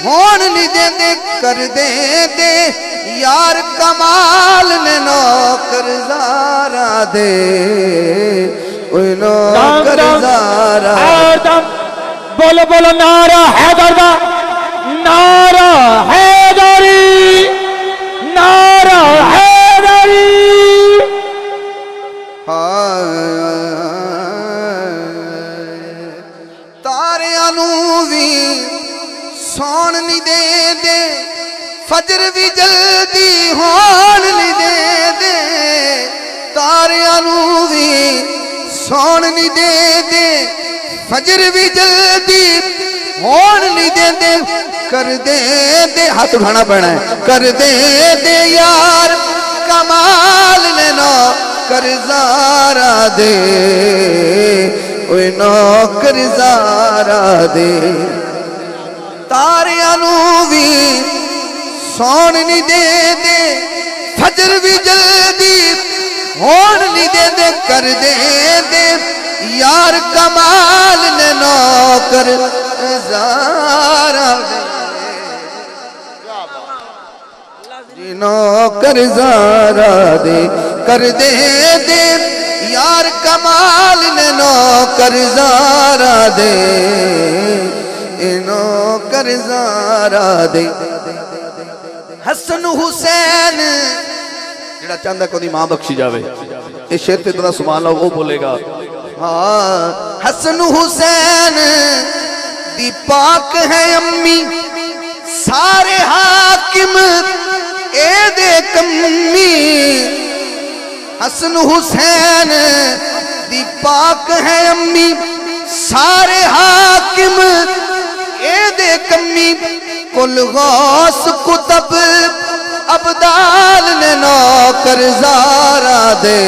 ہون نہیں دے دے کر دے دے یار کمال نے نوکر زارا دے اوہ نوکر زارا دے بولو بولو نعرہ حیدر دا نعرہ حیدری نعرہ حیدری تاریاں نوں وی سون نہیں دے دے فجر بھی جلدی ہون نہیں دے دے تاریاں نوں وی سون نہیں دے دے فجر بھی جلدی ہون نہیں دے دے کر دے دے ہاتھ اٹھانا پڑنا ہے کر دے دے یار کمال نے نوکر زارا دے اوہ نوکر زارا دے تاریاں نوں وی سون نہیں دے دے فجر بھی جلدی ہون نہیں دے دے کر دے دے یار کمال نے نوکر زارا دے جی نوکر زارا دے کر دے دے یار کمال نے نوکر زارا دے نوکر زارا دے حسن حسین جڑا چاندہ کو دی ماں بخشی جاوے اس شیر تے اتنا سبحان اللہ وہ بولے گا حسن حسین دی پاک ہے امی سارے حاکم اے دے کمی حسن حسین دی پاک ہے امی سارے حاکم اے دے کمی کل غوث کتب ابدال نے نوکر زارا دے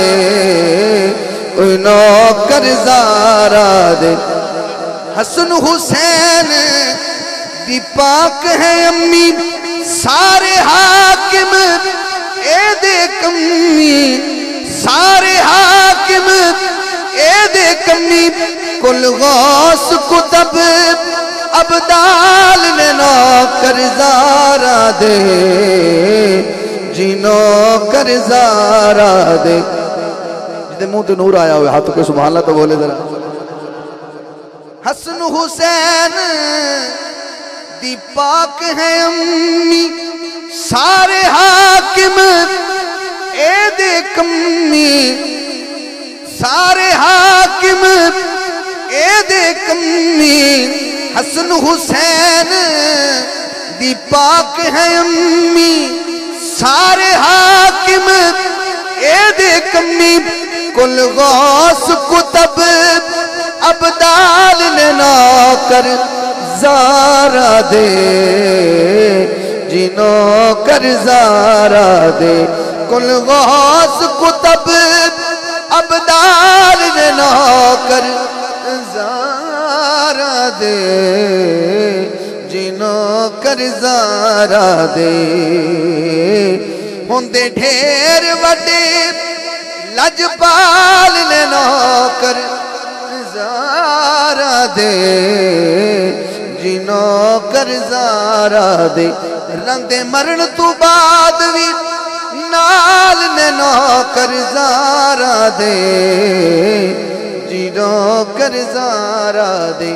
اوہ نوکر زارا دے حسن حسین دی پاک ہے امی سارے حاکم اے دے کمی سارے حاکم اے دے کمی کل غوث کتب ابدال نے نوکر زارا دے جی نوکر زارا دے جدے منہ تے نور آیا ہوئے ہاتھ کے سبحان اللہ تو بولے ذرا حسن حسین دی پاک ہے امی سارے حاکم اے دے کمی سارے حاکم اے دے کمی حسن حسین دی پاک ہے امی سارے حاکم اے دے کمی کل غوث کتب ابدال نے نوکر زارا دے جی نوکر زارا دے کل غوث کتب ابدال نے نوکر زارا دے جی نوکر زارا دے ہوندے ڈھیر وڈے لجپال نے نوکر زارا دے جی نوکر زارا دے رندے مرن تو بعد بھی نال نے نوکر زارا دے جی نوکر زارا دے